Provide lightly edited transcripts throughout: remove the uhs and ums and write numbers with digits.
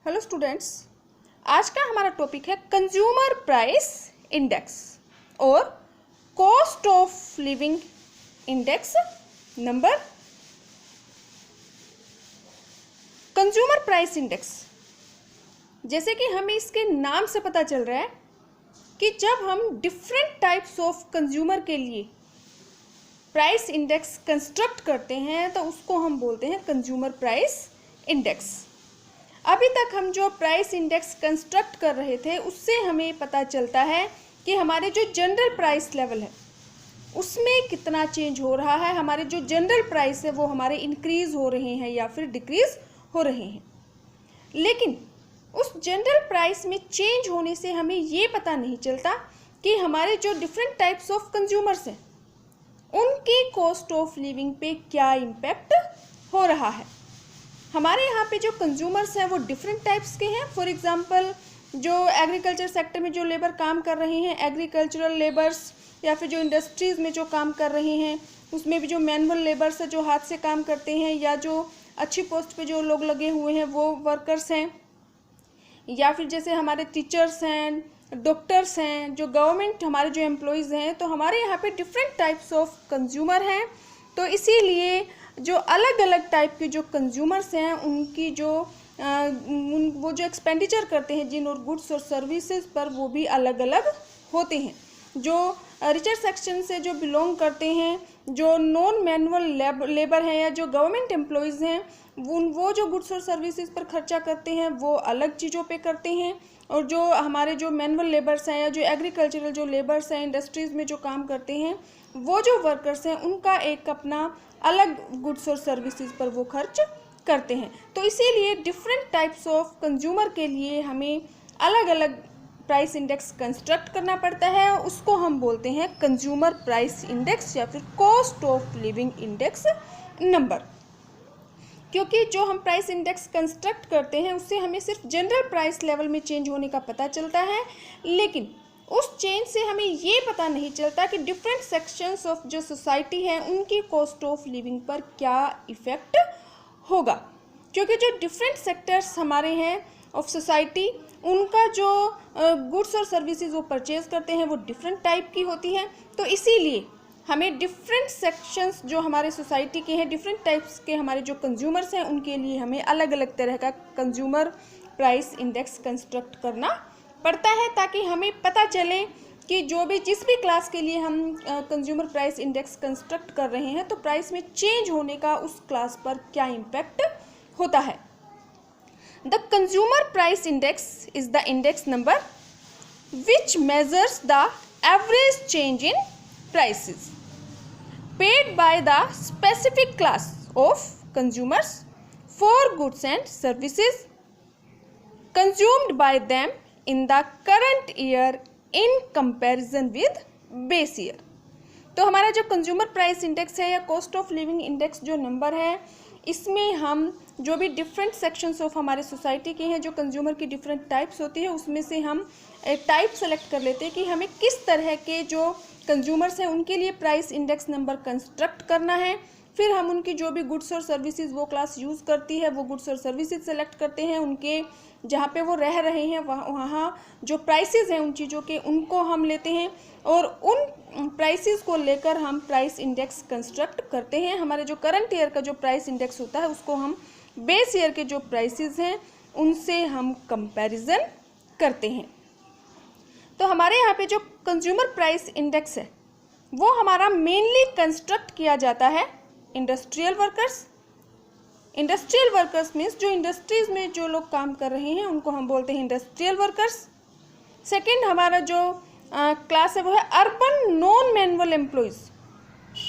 Hello students, आज का हमारा टॉपिक है कंज्यूमर प्राइस इंडेक्स और cost of living index number. Consumer price index, जैसे कि हमें इसके नाम से पता चल रहा है कि जब हम डिफरेंट टाइप्स ऑफ कंज्यूमर के लिए प्राइस इंडेक्स कंस्ट्रक्ट करते हैं तो उसको हम बोलते हैं कंज्यूमर प्राइस इंडेक्स। अभी तक हम जो प्राइस इंडेक्स कंस्ट्रक्ट कर रहे थे उससे हमें पता चलता है कि हमारे जो जनरल प्राइस लेवल है उसमें कितना चेंज हो रहा है, हमारे जो जनरल प्राइस है वो हमारे इंक्रीज हो रहे हैं या फिर डिक्रीज हो रहे हैं। लेकिन उस जनरल प्राइस में चेंज होने से हमें ये पता नहीं चलता कि हमारे जो डिफरेंट टाइप्स ऑफ कंज्यूमर्स हैं उनकी कॉस्ट ऑफ लिविंग पे क्या इम्पैक्ट हो रहा है। हमारे यहाँ पे जो कंज्यूमर्स हैं वो डिफरेंट टाइप्स के हैं। फॉर एग्जांपल, जो एग्रीकल्चर सेक्टर में जो लेबर काम कर रहे हैं, एग्रीकल्चरल लेबर्स, या फिर जो इंडस्ट्रीज़ में जो काम कर रहे हैं उसमें भी जो मैनुअल लेबर्स है जो हाथ से काम करते हैं, या जो अच्छी पोस्ट पे जो लोग लगे हुए हैं वो वर्कर्स हैं, या फिर जैसे हमारे टीचर्स हैं, डॉक्टर्स हैं, जो गवर्नमेंट हमारे जो एम्प्लॉयज़ हैं। तो हमारे यहाँ पे डिफरेंट टाइप्स ऑफ कंज्यूमर हैं। तो इसीलिए जो अलग अलग टाइप के जो कंज्यूमर्स हैं उनकी जो वो जो एक्सपेंडिचर करते हैं जिन और गुड्स और सर्विसेज पर वो भी अलग अलग होते हैं। जो रिचर सेक्शन से जो बिलोंग करते हैं, जो नॉन मैनुअल लेबर हैं या जो गवर्नमेंट एम्प्लॉयज़ हैं, वो जो गुड्स और सर्विसेज पर खर्चा करते हैं वो अलग चीज़ों पे करते हैं। और जो हमारे जो मैनुअल लेबर्स हैं या जो एग्रीकल्चरल जो लेबर्स हैं, इंडस्ट्रीज़ में जो काम करते हैं, वो जो वर्कर्स हैं उनका एक अपना अलग गुड्स और सर्विसेज पर वो खर्च करते हैं। तो इसीलिए डिफरेंट टाइप्स ऑफ कंज्यूमर के लिए हमें अलग अलग प्राइस इंडेक्स कंस्ट्रक्ट करना पड़ता है। उसको हम बोलते हैं कंज्यूमर प्राइस इंडेक्स या फिर cost of living index number. क्योंकि जो हम प्राइस इंडेक्स कंस्ट्रक्ट करते हैं उससे हमें सिर्फ जनरल प्राइस लेवल में चेंज होने का पता चलता है, लेकिन उस चेंज से हमें ये पता नहीं चलता कि डिफरेंट सेक्शंस ऑफ जो सोसाइटी है उनकी कॉस्ट ऑफ लिविंग पर क्या इफ़ेक्ट होगा। क्योंकि जो डिफरेंट सेक्टर्स हमारे हैं ऑफ सोसाइटी, उनका जो गुड्स और सर्विसेज वो परचेज करते हैं वो डिफरेंट टाइप की होती है। तो इसीलिए हमें डिफरेंट सेक्शंस जो हमारे सोसाइटी के हैं, डिफरेंट टाइप्स के हमारे जो कंज्यूमर्स हैं उनके लिए हमें अलग अलग तरह का कंज्यूमर प्राइस इंडेक्स कंस्ट्रक्ट करना पड़ता है, ताकि हमें पता चले कि जिस भी क्लास के लिए हम कंज्यूमर प्राइस इंडेक्स कंस्ट्रक्ट कर रहे हैं तो प्राइस में चेंज होने का उस क्लास पर क्या इम्पैक्ट होता है। The consumer price index is the index number which measures the average change in prices paid by the specific class of consumers for goods and services consumed by them in the current year in comparison with base year। तो हमारा जो consumer price index है या cost of living index जो number है, इसमें हम जो भी डिफरेंट सेक्शंस ऑफ हमारे सोसाइटी के हैं, जो कंज्यूमर की डिफरेंट टाइप्स होती है, उसमें से हम एक टाइप सेलेक्ट कर लेते हैं कि हमें किस तरह के जो कंज्यूमर्स हैं उनके लिए प्राइस इंडेक्स नंबर कंस्ट्रक्ट करना है। फिर हम उनकी जो भी गुड्स और सर्विसेज वो क्लास यूज़ करती है वो गुड्स और सर्विसेज सेलेक्ट करते हैं, उनके जहाँ पे वो रह रहे हैं वहाँ जो प्राइसेस हैं उन चीज़ों के उनको हम लेते हैं और उन प्राइसेस को लेकर हम प्राइस इंडेक्स कंस्ट्रक्ट करते हैं। हमारे जो करंट ईयर का जो प्राइस इंडेक्स होता है उसको हम बेस ईयर के जो प्राइसेस हैं उनसे हम कंपैरिजन करते हैं। तो हमारे यहाँ पे जो कंज्यूमर प्राइस इंडेक्स है वो हमारा मेनली कंस्ट्रक्ट किया जाता है इंडस्ट्रियल वर्कर्स मीन्स जो इंडस्ट्रीज़ में जो लोग काम कर रहे हैं उनको हम बोलते हैं इंडस्ट्रियल वर्कर्स। सेकंड हमारा जो क्लास है वो है urban non manual employees.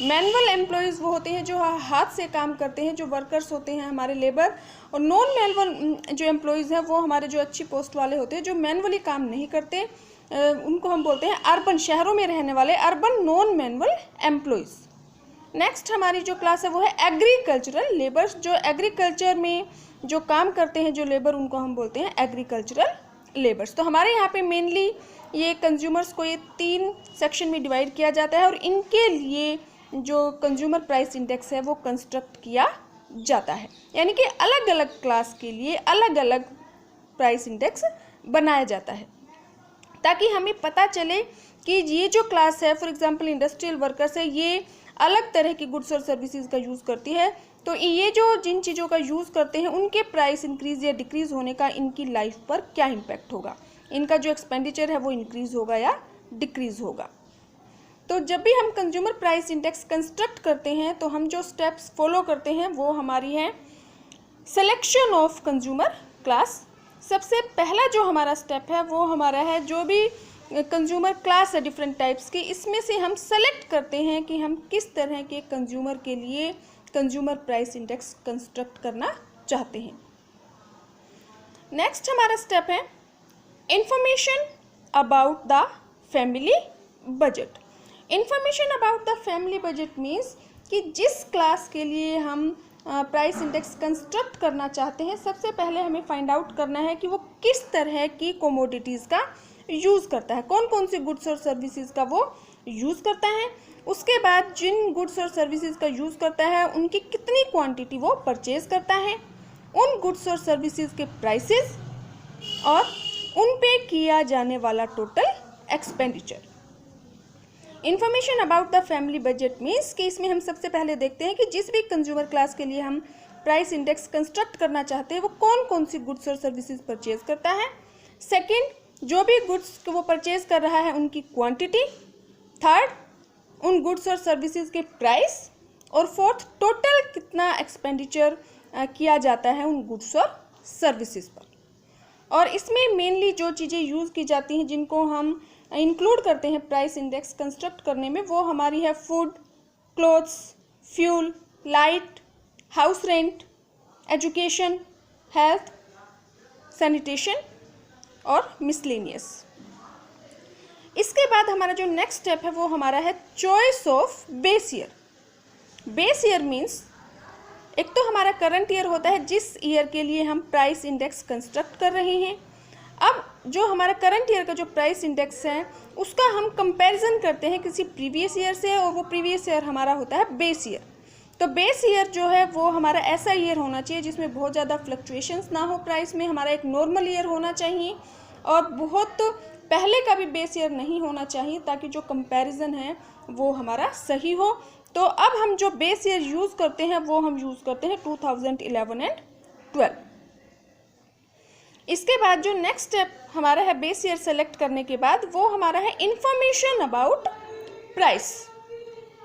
Manual employees वो होते हैं जो हाथ से काम करते हैं, जो वर्कर्स होते हैं हमारे लेबर। और नॉन मैनुअल जो एम्प्लॉयज़ हैं वो हमारे जो अच्छी पोस्ट वाले होते हैं जो मैनुअली काम नहीं करते, उनको हम बोलते हैं अर्बन, शहरों में रहने वाले urban non manual employees. Next हमारी जो क्लास है वो है एग्रीकल्चरल लेबर्स। जो एग्रीकल्चर में जो काम करते हैं जो लेबर, उनको हम बोलते हैं एग्रीकल्चरल लेबर्स। तो हमारे यहाँ पे मेनली ये कंज्यूमर्स को ये 3 सेक्शन में डिवाइड किया जाता है और इनके लिए जो कंज्यूमर प्राइस इंडेक्स है वो कंस्ट्रक्ट किया जाता है। यानी कि अलग अलग क्लास के लिए अलग अलग प्राइस इंडेक्स बनाया जाता है, ताकि हमें पता चले कि ये जो क्लास है, फॉर एग्जांपल इंडस्ट्रियल वर्कर्स है, ये अलग तरह की गुड्स और सर्विसेज का यूज़ करती है, तो ये जो जिन चीज़ों का यूज़ करते हैं उनके प्राइस इंक्रीज़ या डिक्रीज़ होने का इनकी लाइफ पर क्या इम्पैक्ट होगा, इनका जो एक्सपेंडिचर है वो इंक्रीज़ होगा या डिक्रीज़ होगा। तो जब भी हम कंज्यूमर प्राइस इंडेक्स कंस्ट्रक्ट करते हैं तो हम जो स्टेप्स फॉलो करते हैं वो हमारी है सिलेक्शन ऑफ कंज्यूमर क्लास। सबसे पहला जो हमारा स्टेप है वो हमारा है जो भी कंज्यूमर क्लास है डिफरेंट टाइप्स की, इसमें से हम सेलेक्ट करते हैं कि हम किस तरह के कंज्यूमर के लिए कंज्यूमर प्राइस इंडेक्स कंस्ट्रक्ट करना चाहते हैं। नेक्स्ट हमारा स्टेप है information about the family budget. Information about the family budget means कि जिस क्लास के लिए हम प्राइस इंडेक्स कंस्ट्रक्ट करना चाहते हैं, सबसे पहले हमें फाइंड आउट करना है कि वो किस तरह की कोमोडिटीज़ का यूज़ करता है, कौन कौन सी गुड्स और सर्विसेज का वो यूज़ करता है। उसके बाद जिन गुड्स और सर्विसेज का यूज़ करता है उनकी कितनी क्वांटिटी वो परचेज करता है, उन गुड्स और सर्विसेज के प्राइसेस और उन पे किया जाने वाला total expenditure. Information about the family budget means कि इसमें हम सबसे पहले देखते हैं कि जिस भी कंज्यूमर क्लास के लिए हम प्राइस इंडेक्स कंस्ट्रक्ट करना चाहते हैं वो कौन कौन सी गुड्स और सर्विसेज परचेज करता है। सेकंड, जो भी गुड्स को वो परचेज कर रहा है उनकी क्वांटिटी। थर्ड, उन गुड्स और सर्विसेज के प्राइस। और फोर्थ, टोटल कितना एक्सपेंडिचर किया जाता है उन गुड्स और सर्विसेज पर। और इसमें मेनली जो चीज़ें यूज़ की जाती हैं जिनको हम इंक्लूड करते हैं प्राइस इंडेक्स कंस्ट्रक्ट करने में, वो हमारी है food, clothes, fuel, light, house rent, education, health, sanitation और मिसलेनियस। इसके बाद हमारा जो नेक्स्ट स्टेप है वो हमारा है choice of base year. Base year means एक तो हमारा करंट ईयर होता है जिस ईयर के लिए हम प्राइस इंडेक्स कंस्ट्रक्ट कर रहे हैं। अब जो हमारा करंट ईयर का जो प्राइस इंडेक्स है उसका हम कंपैरिजन करते हैं किसी प्रीवियस ईयर से, और वो प्रीवियस ईयर हमारा होता है बेस ईयर। तो बेस ईयर जो है वो हमारा ऐसा ईयर होना चाहिए जिसमें बहुत ज़्यादा फ्लक्चुएशंस ना हो प्राइस में, हमारा एक नॉर्मल ईयर होना चाहिए और बहुत पहले का भी बेस ईयर नहीं होना चाहिए, ताकि जो कंपैरिजन है वो हमारा सही हो। तो अब हम जो बेस ईयर यूज़ करते हैं वो हम यूज़ करते हैं 2011 एंड 12। इसके बाद जो नेक्स्ट स्टेप हमारा है बेस ईयर सेलेक्ट करने के बाद वो हमारा है इंफॉर्मेशन अबाउट प्राइस।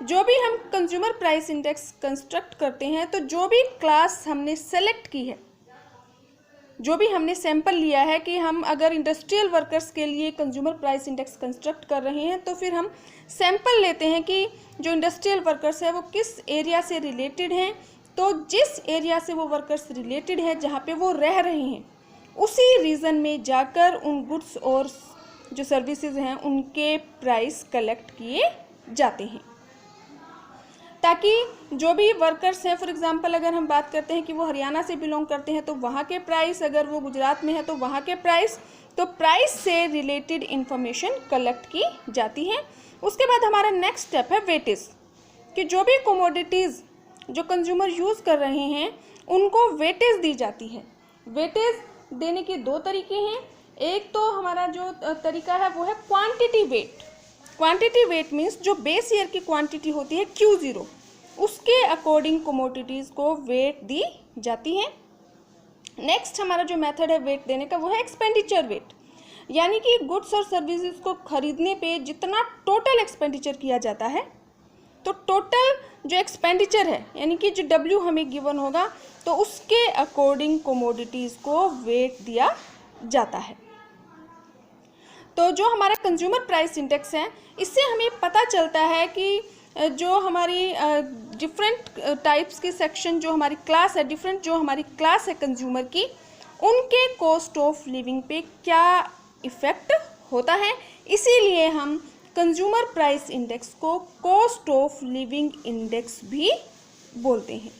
जो भी हम कंज्यूमर प्राइस इंडेक्स कंस्ट्रक्ट करते हैं तो जो भी क्लास हमने सेलेक्ट की है, जो भी हमने सैंपल लिया है कि हम अगर इंडस्ट्रियल वर्कर्स के लिए कंज्यूमर प्राइस इंडेक्स कंस्ट्रक्ट कर रहे हैं तो फिर हम सैंपल लेते हैं कि जो इंडस्ट्रियल वर्कर्स है वो किस एरिया से रिलेटेड हैं। तो जिस एरिया से वो वर्कर्स रिलेटेड है, जहाँ पे वो रह रहे हैं, उसी रीजन में जाकर उन गुड्स और जो सर्विसेज हैं उनके प्राइस कलेक्ट किए जाते हैं, ताकि जो भी वर्कर्स हैं, फॉर एग्जांपल अगर हम बात करते हैं कि वो हरियाणा से बिलोंग करते हैं तो वहाँ के प्राइस, अगर वो गुजरात में है तो वहाँ के प्राइस, तो प्राइस से रिलेटेड इंफॉर्मेशन कलेक्ट की जाती है। उसके बाद हमारा नेक्स्ट स्टेप है वेटेज, कि जो भी कमोडिटीज़ जो कंज्यूमर यूज़ कर रहे हैं उनको वेटेज दी जाती है। वेटेज देने के दो तरीके हैं। एक तो हमारा जो तरीका है वो है quantity weight. Quantity weight means जो बेस ईयर की क्वांटिटी होती है Q0, उसके अकॉर्डिंग कमोडिटीज़ को वेट दी जाती है। नेक्स्ट हमारा जो मेथड है वेट देने का वो है एक्सपेंडिचर वेट, यानी कि गुड्स और सर्विसेज को खरीदने पे जितना टोटल एक्सपेंडिचर किया जाता है, तो टोटल जो एक्सपेंडिचर है यानी कि जो W हमें गिवन होगा तो उसके अकॉर्डिंग कमोडिटीज़ को वेट दिया जाता है। तो जो हमारा कंज्यूमर प्राइस इंडेक्स है, इससे हमें पता चलता है कि जो हमारी डिफरेंट टाइप्स की सेक्शन जो हमारी क्लास है, डिफरेंट जो हमारी क्लास है कंज्यूमर की, उनके कॉस्ट ऑफ लिविंग पे क्या इफ़ेक्ट होता है। इसीलिए हम कंज्यूमर प्राइस इंडेक्स को कॉस्ट ऑफ लिविंग इंडेक्स भी बोलते हैं।